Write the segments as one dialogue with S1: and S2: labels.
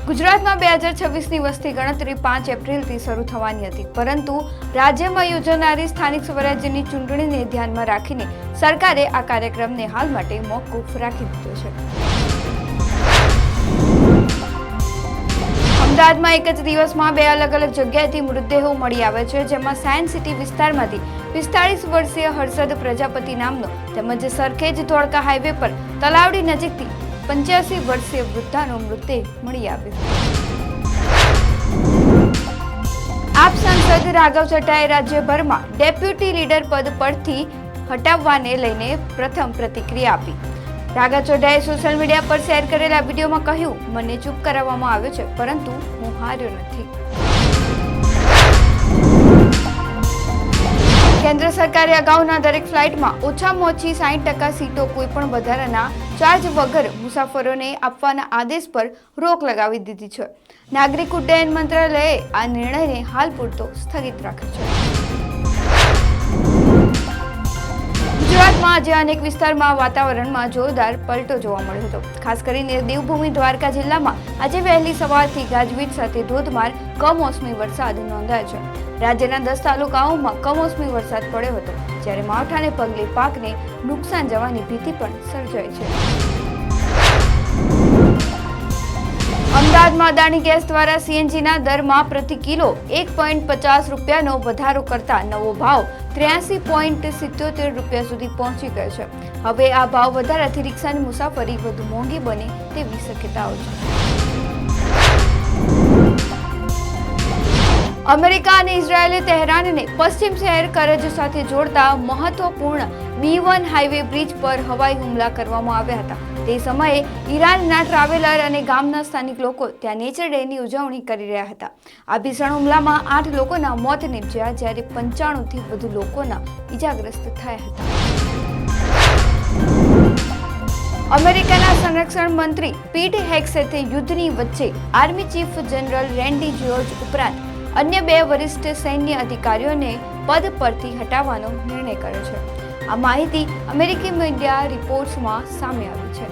S1: ગુજરાતમાં 2026ની વસ્તી ગણતરી 5 એપ્રિલથી શરૂ થવાની હતી, પરંતુ રાજ્યમાં યોજાનારી સ્થાનિક સ્વરાજ્યની ચૂંટણીને ધ્યાનમાં રાખીને સરકારે આ કાર્યક્રમને હાલ માટે મોકૂફ રાખી દીધો છે. અમદાવાદમાં એક જ દિવસમાં 2 અલગ અલગ જગ્યાએથી મૃતદેહો મળી આવે છે, જેમાં સાયન્સ સિટી વિસ્તારમાંથી 45 વર્ષીય હર્ષદ પ્રજાપતિ નામનો તેમજ સરખેજ ધોળકા હાઈવે પર તલાવડી નજીકથી 85 વર્ષીય વૃદ્ધાનો મૃતદેહ મળી આવ્યો. આપ સાંસદ રાઘવ ચઢ્ઢાએ રાજ્યભરમાં ડેપ્યુટી લીડર પદ પરથી હટાવવાને લઈને પ્રથમ પ્રતિક્રિયા આપી. રાઘવ ચઢ્ઢાએ સોશિયલ મીડિયા પર શેર કરેલા વિડીયોમાં કહ્યું, મને ચૂપ કરાવવામાં આવ્યો છે, પરંતુ હું હાર્યો નથી. કેન્દ્ર સરકારે અગાઉના દરેક ફ્લાઇટમાં ઓછામાં ઓછી 60% સીટો કોઈપણ વધારાના ચાર્જ વગર મુસાફરોને આપવાના આદેશ પર રોક લગાવી દીધી છે. નાગરિક ઉડ્ડયન મંત્રાલયે આ નિર્ણયને હાલ પૂરતો સ્થગિત રાખ્યો છે. ગુજરાતમાં આજે અનેક વિસ્તારમાં વાતાવરણમાં જોરદાર પલટો જોવા મળ્યો હતો. ખાસ કરીને દેવભૂમિ દ્વારકા જિલ્લામાં આજે વહેલી સવારથી ગાજવીજ સાથે ધોધમાર કમોસમી વરસાદ નોંધાયો છે. રાજ્યના 10 તાલુકાઓમાં કમોસમી વરસાદ પડ્યો હતો, જ્યારે માવઠાને પગલે પાકને નુકસાન જવાની ભીતિ પણ સર્જાઈ છે. અમદાવાદમાં અદાણી ગેસ દ્વારા સીએનજીના દરમાં પ્રતિ કિલો 1.50 રૂપિયાનો વધારો કરતા નવો ભાવ 83.77 રૂપિયા સુધી પહોંચી ગયો છે. હવે આ ભાવ વધારાથી રિક્ષાની મુસાફરી વધુ મોંઘી બને તેવી શક્યતાઓ છે. અમેરિકા અને ઇઝરાયેલે તહેરાનને પશ્ચિમ શહેર કરજ સાથે જોડતા મહત્વપૂર્ણ B1 હાઈવે બ્રિજ પર હવાઈ હુમલા કરવામાં આવ્યા હતા. તે સમયે ઈરાનના ટ્રાવેલર અને ગામના સ્થાનિક લોકો ત્યાં નેચર ડેની ઉજવણી કરી રહ્યા હતા. આ ભીષણ હુમલામાં 8 લોકોના મોત નીપજ્યા, જ્યારે 95થી વધુ લોકોના ઈજાગ્રસ્ત થયા હતા. અમેરિકાના સંરક્ષણ મંત્રી પીટ હેગસેથે યુદ્ધની વચ્ચે army chief general Randy George ઉપરાંત અન્ય 2 વરિષ્ઠ સૈન્ય અધિકારીઓને પદ પરથી હટાવવાનો નિર્ણય કર્યો છે. આ માહિતી અમેરિકી મીડિયા રિપોર્ટ્સમાં સામે આવી છે.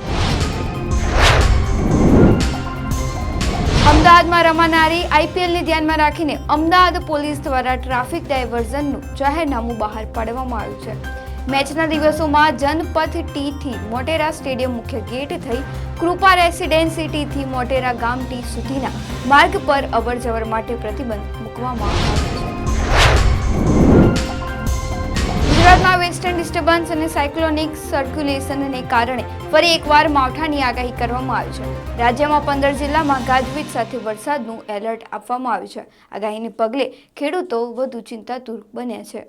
S1: અમદાવાદમાં રમાનારી આઈપીએલને ધ્યાનમાં રાખીને અમદાવાદ પોલીસ દ્વારા ટ્રાફિક ડાયવર્ઝનનું જાહેરનામું બહાર પાડવામાં આવ્યું છે. મેચના દિવસોમાં જનપથ ટી થી મોટેરા સ્ટેડિયમ મુખ્ય ગેટ થઈ કૃપા રેસિડેન્સી ટી થી મોટેરા ગામ ટી સુધીના માર્ગ પર અવરજવર માટે પ્રતિબંધ મૂકવામાં આવ્યો છે. ગુજરાતમાં વેસ્ટર્ન ડિસ્ટર્બન્સ અને સાયક્લોનિક સર્ક્યુલેશનને કારણે ફરી એકવાર માવઠાની આગાહી કરવામાં આવી છે. રાજ્યમાં 15 જિલ્લામાં ગાજવીજ સાથે વરસાદનું એલર્ટ આપવામાં આવ્યું છે. આગાહીને પગલે ખેડૂતો વધુ ચિંતાતુર બન્યા છે.